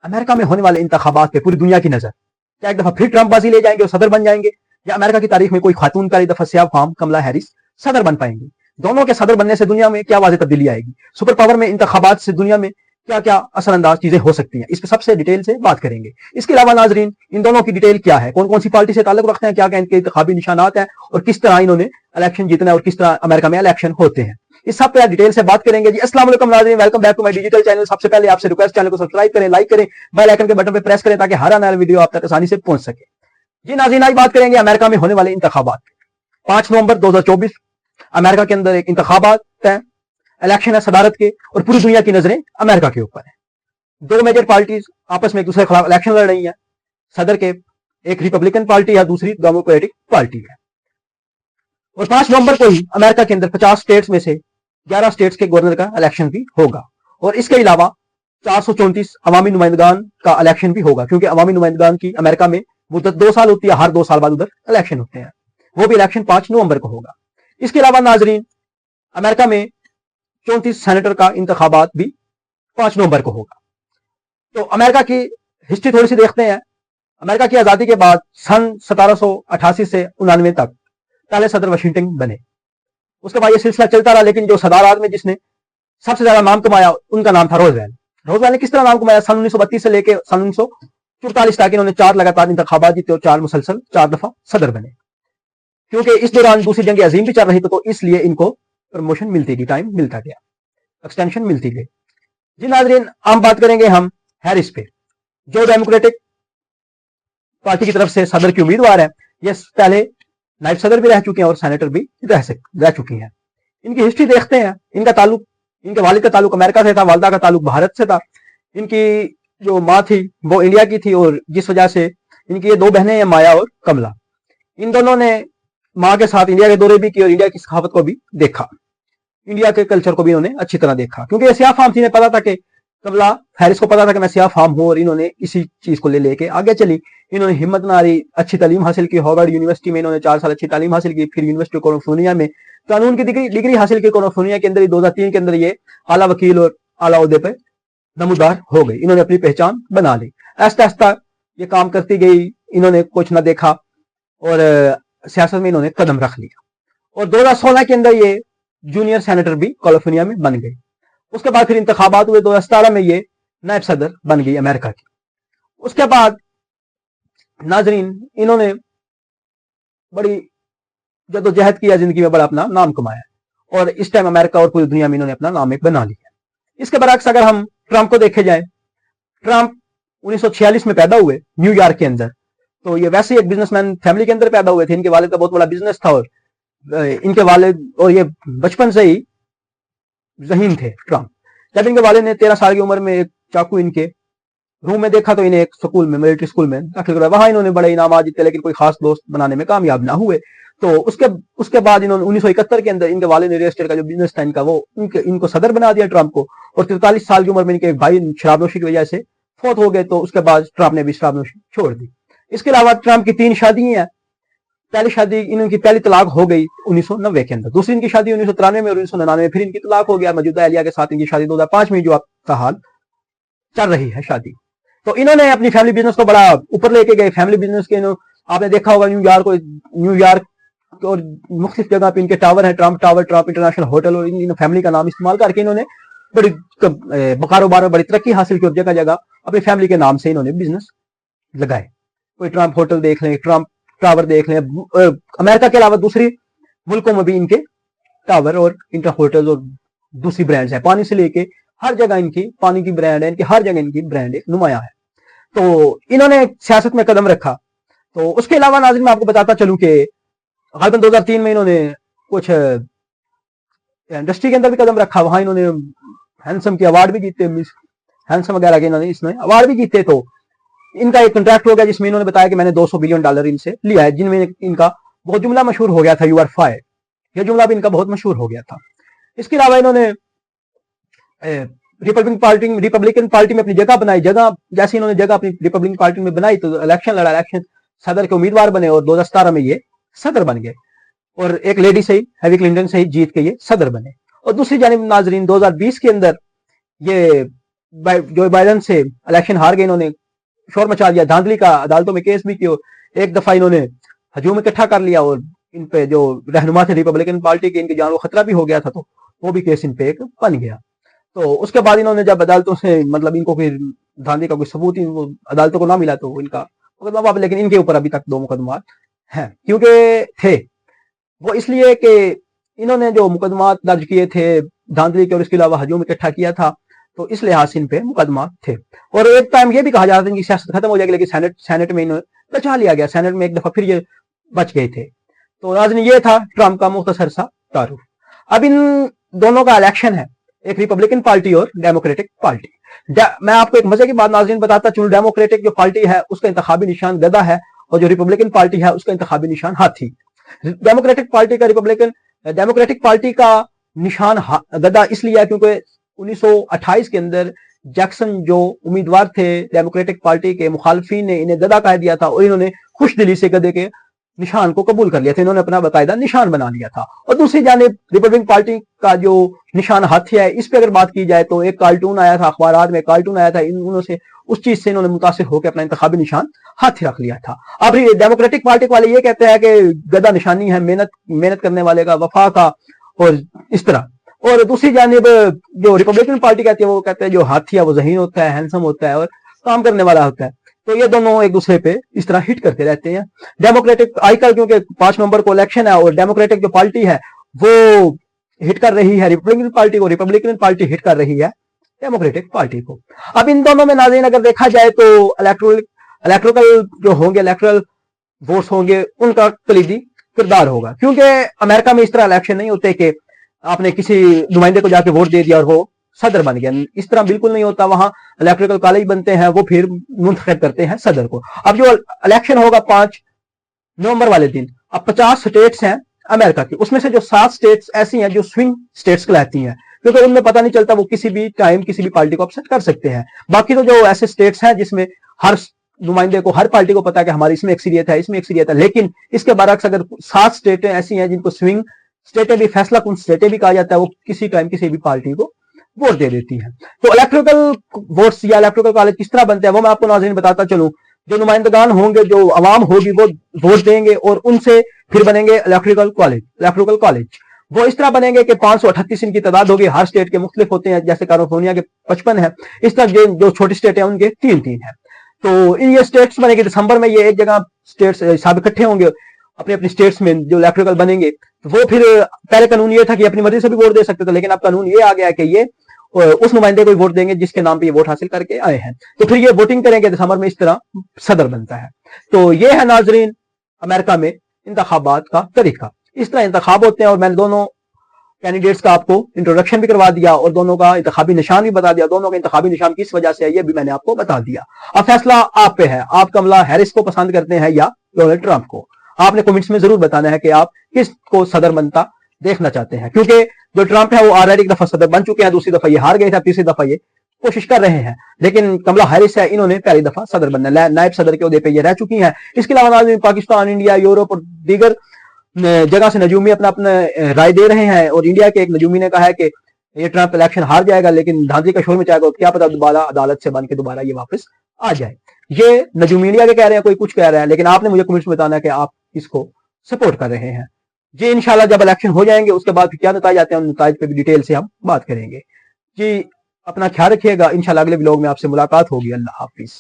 America में होने वाले इंतखाबात पे पूरी दुनिया की नजर, क्या एक दफा फिर ट्रंप बाजी ले जाएंगे और सदर बन जाएंगे, या अमेरिका की तारीख में कोई खातून का एक दफा सियाह फाम कमला हैरिस सदर बन पाएंगी? दोनों के सदर बनने से दुनिया में क्या वाज़ेह तब्दीली आएगी? सुपर पावर में इंतखाबात से दुनिया में क्या क्या असरअंदाज चीजें हो सकती हैं? इस पर सबसे डिटेल से बात करेंगे। इसके अलावा नाजरीन, इन दोनों की डिटेल क्या है, कौन कौन सी पार्टी से ताल्लुक रखते हैं, क्या क्या इनके इंतखाबी निशानात हैं, और किस तरह इन्होंने इलेक्शन जीतना है और किस तरह अमेरिका में इलेक्शन होते हैं, इस सब पे डिटेल से बात करेंगे जी। अस्सलाम वालेकुम नाज़रीन, welcome back to my digital channel. सबसे पहले आपसे रिक्वेस्ट, चैनल को सब्सक्राइब करें, लाइक करें, बेल आइकन के बटन पे प्रेस करें ताकि हर आने वाली वीडियो आप तक आसानी से पहुंच सके। जी नाज़रीन, आज बात करेंगे अमेरिका में होने वाले इंतखाबात। 5 नवंबर 2024 अमेरिका के अंदर एक इंतखाबात है, इलेक्शन है सदारत के, और पूरी दुनिया की नजरें अमेरिका के ऊपर है। दो मेजर पार्टीज आपस में एक दूसरे के खिलाफ इलेक्शन लड़ रही हैं। सदर के एक रिपब्लिकन पार्टी है, दूसरी डेमोक्रेटिक पार्टी है। और 5 नवंबर को ही अमेरिका के अंदर 50 स्टेट्स में से 11 स्टेट्स के गवर्नर का इलेक्शन भी होगा, और इसके अलावा 434 अवामी नुमाइंदगान का इलेक्शन भी होगा, क्योंकि अवामी नुमाइंदगान की अमेरिका में मुद्दत 2 साल होती है, हर 2 साल बाद उधर इलेक्शन होते हैं। वो भी इलेक्शन 5 नवंबर को होगा। इसके अलावा नाजरीन, अमेरिका में 34 सेनेटर का इंतखाबात भी 5 नवंबर को होगा। तो अमेरिका की हिस्ट्री थोड़ी सी देखते हैं। अमेरिका की आजादी के बाद सन 1788 से 99 तक पहले सदर वाशिंगटन बने। उसके बाद ये सिलसिला चलता रहा, लेकिन जो सदारात में जिसने सबसे ज्यादा नाम कमाया उनका नाम था रोजवेल्ट। रोजवेल्ट ने किस तरह नाम कमाया? सन 1932 से लेकर सन 1944 तक इन्होंने 4 लगातार इंतखाबात जीते और 4 मुसलसल 4 दफा सदर बने। क्योंकि इस दौरान दूसरी जंग अजीम भी चल रही थी, तो इसलिए इनको प्रमोशन मिलती गई, टाइम मिलता गया, एक्सटेंशन मिलती गई। जी नाजरीन, हम बात करेंगे हम हैरिस पे, जो डेमोक्रेटिक पार्टी की तरफ से सदर की उम्मीदवार है। ये पहले नायब सदर भी रह चुके हैं और सेनेटर भी रह चुकी हैं। इनकी हिस्ट्री देखते हैं। इनका ताल्लुक, इनके वालिद का ताल्लुक अमेरिका से था, वालदा का ताल्लुक भारत से था। इनकी जो माँ थी वो इंडिया की थी, और जिस वजह से इनकी ये 2 बहनें हैं, माया और कमला। इन दोनों ने माँ के साथ इंडिया के दौरे भी किए और इंडिया की सखावत को भी देखा, इंडिया के कल्चर को भी इन्होंने अच्छी तरह देखा। क्योंकि सियाह फार्म थी, पता था कि कमला हैरिस को पता था कि मैं सियाह फार्म हूं, और इन्होंने इसी चीज को लेके आगे चली। इन्होंने हिम्मत ना हारी, अच्छी तालीम हासिल की। हार्वर्ड यूनिवर्सिटी में इन्होंने 4 साल अच्छी तालीम हासिल की। फिर यूनिवर्सिटी कैलिफोर्निया में कानून की डिग्री हासिल की। कैलिफोर्निया के अंदर ही 2003 के अंदर ये आला वकील और आला ओहदे पे नमूदार हो गई। इन्होंने अपनी पहचान बना ली। आहिस्ता आहिस्ता ये काम करती गई, इन्होंने कुछ ना देखा और सियासत में इन्होंने कदम रख लिया, और 2016 के अंदर ये जूनियर सेनेटर भी कैलिफोर्निया में बन गई। उसके बाद फिर इंतखाबात हुए, 2017 में ये नायब सदर बन गई अमेरिका की। उसके बाद नाजरीन, इन्होंने बड़ी जदोजहद किया, जिंदगी में बड़ा अपना नाम कमाया, और इस टाइम अमेरिका और पूरी दुनिया में इन्होंने अपना नाम एक बना लिया। इसके बरअक्स अगर हम ट्रंप को देखे जाए, ट्रंप 1946 में पैदा हुए न्यूयॉर्क के अंदर। तो ये वैसे एक बिजनेसमैन फैमिली के अंदर पैदा हुए थे। इनके वालिद का बहुत बड़ा बिजनेस था, और इनके वालिद और ये बचपन से ही ज़हीन थे ट्रंप। जब इनके वालिद ने 13 साल की उम्र में एक चाकू इनके रूम में देखा, तो इन्हें एक स्कूल में, मिलिट्री स्कूल में दाखिल कराया। वहां इन्होंने बड़े इनाम जीते, लेकिन कोई खास दोस्त बनाने में कामयाब ना हुए। तो उसके बाद इन्होंने 1971 के अंदर इनके वालिद ने रियल एस्टेट का जो बिजनेस था इनका, वो इनको सदर बना दिया ट्रंप को। और 43 साल की उम्र में इनके एक भाई शराबनोशी की वजह से फौत हो गए। तो उसके बाद ट्रंप ने भी शराबनोशी छोड़ दी। इसके अलावा ट्रंप की 3 शादियां हैं। पहली शादी, इनकी पहली तलाक हो गई 1990 के अंदर। दूसरी इनकी शादी 1993 में और 1999 में फिर इनकी तलाक हो गया। मौजूदा एहलिया के साथ इनकी शादी 2005 में जो आपका हाल चल रही है शादी। तो इन्होंने अपनी फैमिली बिजनेस को बड़ा ऊपर लेके गए। फैमिली बिजनेस के आपने देखा होगा न्यूयॉर्क और मुख्तलिफ जगह पे इनके टावर है, Trump tower, Trump international hotel, और इन फैमिली का नाम इस्तेमाल करके इन्होंने बड़ी कारोबार में बड़ी तरक्की हासिल की, और जगह जगह अपनी फैमिली के नाम से इन्होंने बिजनेस लगाए। कोई ट्रंप होटल देख लें, ट्रंप टावर देख लें। अमेरिका के अलावा दूसरी मुल्कों में भी इनके टावर और इंटर होटल और दूसरी ब्रांड्स है। पानी से लेके हर जगह इनकी पानी की ब्रांड है, इनकी हर जगह इनकी ब्रांड नुमाया है। तो इन्होंने सियासत में कदम रखा। तो उसके अलावा नाज़रीन, मैं आपको बताता चलूं कि गलबन 2003 में इन्होंने कुछ इंडस्ट्री के अंदर भी कदम रखा। वहां इन्होंने हैंडसम के अवार्ड भी जीते, मिस हैंडसम वगैरह के इन्होंने इसमें अवार्ड भी जीते। तो इनका एक कॉन्ट्रैक्ट हो गया, जिसमें इन्होंने बताया कि मैंने $200 बिलियन इनसे लिया है, जिनमें इनका बहुत जुमला मशहूर हो गया था, यू आर फायर। यह जुमला भी इनका बहुत मशहूर हो गया था। इसके अलावा इन्होंने रिपब्लिकन पार्टी में अपनी जगह बनाई। जगह जैसे इन्होंने जगह अपनी रिपब्लिकन पार्टी में बनाई, तो इलेक्शन लड़ा, इलेक्शन सदर के उम्मीदवार बने, और 2017 में ये सदर बन गए, और एक लेडी से ही, हैवी क्लिंटन से ही जीत के ये सदर बने। और दूसरी जानिब नाजरीन, 2020 के अंदर ये जो बाइडन से इलेक्शन हार गए, इन्होंने शोर मचा दिया, धांधली का, अदालतों में केस भी किया, एक दफा इन्होंने हजूम इकट्ठा कर लिया और इन पे जो रहनुमा थे रिपब्लिकन पार्टी के, इनकी जान को खतरा भी हो गया था, तो वो भी केस इन पे एक बन गया। तो उसके बाद इन्होंने जब अदालतों से मतलब इनको फिर धांधली का कोई सबूत ही वो अदालतों को ना मिला, तो इनका मुकदमा, लेकिन इनके ऊपर अभी तक 2 मुकदमा हैं, क्योंकि थे वो इसलिए कि इन्होंने जो मुकदमा दर्ज किए थे धांधली के और इसके अलावा हजूम इकट्ठा किया था, तो इस लिहाज से इन पे मुकदमा थे। और एक टाइम ये भी कहा जाता था कि सियासत खत्म हो जाएगी, लेकिन सेनेट में इन्हें बचा लिया गया, सेनेट में एक दफा फिर ये बच गए थे। तो नाज़रीन, ये था ट्रंप का मुख्तसर सा तारुफ। अब इन दोनों का इलेक्शन है, एक रिपब्लिकन पार्टी और डेमोक्रेटिक पार्टी। मैं आपको एक मजे की बात नाज़रीन बताता चलूं, डेमोक्रेटिक जो पार्टी है उसका इंतखाबी निशान गधा है, और जो रिपब्लिकन पार्टी है उसका इंतखाबी निशान हाथी। डेमोक्रेटिक पार्टी का निशान गधा इसलिए है क्योंकि 1928 के अंदर जैक्सन जो उम्मीदवार थे डेमोक्रेटिक पार्टी के, मुखालफिन ने इन्हें गधा कह दिया था और इन्होंने खुश दिली से गधे के निशान को कबूल कर लिया था, इन्होंने अपना बाकायदा निशान बना लिया था। और दूसरी जानिब रिपब्लिकन पार्टी का जो निशान हाथी है, इस पे अगर बात की जाए तो एक कार्टून आया था, अखबार में कार्टून आया था, इन्होंने से उस चीज से इन्होंने मुतासिर होकर अपना इंतखाबी निशान हाथी रख लिया था। अब डेमोक्रेटिक पार्टी वाले ये कहते हैं कि गधा निशानी है मेहनत करने वाले का, वफा का, और इस तरह। और दूसरी जानिब जो रिपब्लिकन पार्टी कहती है वो कहते हैं जो हाथी है वो ज़हीन होता है, हैंडसम होता है और काम करने वाला होता है। तो ये दोनों एक दूसरे पे इस तरह हिट करते रहते हैं। डेमोक्रेटिक आजकल क्योंकि 5 नवंबर को इलेक्शन है और डेमोक्रेटिक जो पार्टी है वो हिट कर रही है रिपब्लिकन पार्टी को, रिपब्लिकन पार्टी हिट कर रही है डेमोक्रेटिक पार्टी को। अब इन दोनों में नाज़रीन अगर देखा जाए तो इलेक्ट्रोकल जो होंगे, इलेक्ट्रल वोट्स होंगे, उनका कलीदी किरदार होगा, क्योंकि अमेरिका में इस तरह इलेक्शन नहीं होते कि आपने किसी नुमाइंदे को जाके वोट दे दिया और वो सदर बन गया। इस तरह बिल्कुल नहीं होता, वहां इलेक्ट्रिकल कॉलेज बनते हैं, वो फिर मुंतखब करते हैं सदर को। अब जो इलेक्शन होगा 5 नवंबर वाले दिन, अब 50 स्टेट्स हैं अमेरिका की, उसमें से जो 7 स्टेट्स ऐसी हैं जो स्विंग स्टेट्स कहलाती हैं, क्योंकि उनमें पता नहीं चलता, वो किसी भी टाइम किसी भी पार्टी को अपसेट कर सकते हैं। बाकी तो जो ऐसे स्टेट्स हैं जिसमें हर नुमाइंदे को, हर पार्टी को पता है कि हमारी इसमें अक्सरियत है, इसमें अक्सरियत है, लेकिन इसके बरक्स अगर 7 स्टेटें ऐसी हैं जिनको स्विंग स्टेटें भी, फैसला कुन स्टेटें भी कहा जाता है, वो किसी टाइम किसी भी पार्टी को वोट दे देती है। तो इलेक्ट्रिकल वोट्स या इलेक्ट्रिकल कॉलेज किस तरह बनते हैं वो मैं आपको नाज़रीन बताता चलूं। जो नुमाइंदगान होंगे, जो अवाम होगी, वो वोट देंगे और उनसे फिर बनेंगे इलेक्ट्रिकल कॉलेज। वो इस तरह बनेंगे कि 538 इनकी तादाद होगी, हर स्टेट के मुख्तलिफ होते हैं, जैसे कैलिफोर्निया के 55 है, इस तरह जो छोटी स्टेट है उनके 3-3 है। तो इन ये स्टेट्स बनेंगे, दिसंबर में ये एक जगह स्टेट्स सब इकट्ठे होंगे अपने अपने स्टेट्स में, जो इलेक्ट्रिकल बनेंगे। तो वो फिर पहले कानून ये था कि अपनी मर्जी से भी वोट दे सकते थे, लेकिन अब कानून ये आ गया कि ये उस नुमाइंदे को वोट देंगे जिसके नाम पे ये वोट हासिल करके आए हैं। तो फिर ये वोटिंग करेंगे दिसंबर में, इस तरह सदर बनता है। तो ये है नाजरीन अमेरिका में इंतखाबात का तरीका, इस तरह इंतखाब होते हैं। और मैंने दोनों कैंडिडेट्स का आपको इंट्रोडक्शन भी करवा दिया और दोनों का इंतखाबी निशान भी बता दिया, दोनों का इंतखाबी निशान किस वजह से है ये भी मैंने आपको बता दिया। अब फैसला आप पे है, आप कमला हैरिस को पसंद करते हैं या डोनाल्ड ट्रंप को। आपने कमेंट्स में जरूर बताना है कि आप किस को सदर बनता देखना चाहते हैं, क्योंकि जो ट्रंप है वो ऑलरेडी एक दफा सदर बन चुके हैं, दूसरी दफा ये हार गए थे, तीसरी दफा ये कोशिश कर रहे हैं। लेकिन कमला हैरिस है, इन्होंने पहली दफा सदर बनना, नायब सदर के ओहदे पे ये रह चुकी हैं। इसके अलावा पाकिस्तान, इंडिया, यूरोप और दीगर जगह से नजूमी अपना राय दे रहे हैं। और इंडिया के एक नजूमी ने कहा है कि ये ट्रंप इलेक्शन हार जाएगा, लेकिन धांधली का शोर मचाएगा, क्या पता दोबारा अदालत से बन के दोबारा ये वापस आ जाए। ये नजूमी इंडिया के कह रहे हैं, कोई कुछ कह रहा है, लेकिन आपने मुझे कमेंट्स में बताना है कि आप इसको सपोर्ट कर रहे हैं। जी इंशाल्लाह जब इलेक्शन हो जाएंगे उसके बाद क्या नतीजे आते हैं, उन नतीजे पे भी डिटेल से हम बात करेंगे। जी अपना ख्याल रखिएगा, इंशाल्लाह अगले व्लॉग में आपसे मुलाकात होगी। अल्लाह हाफिज।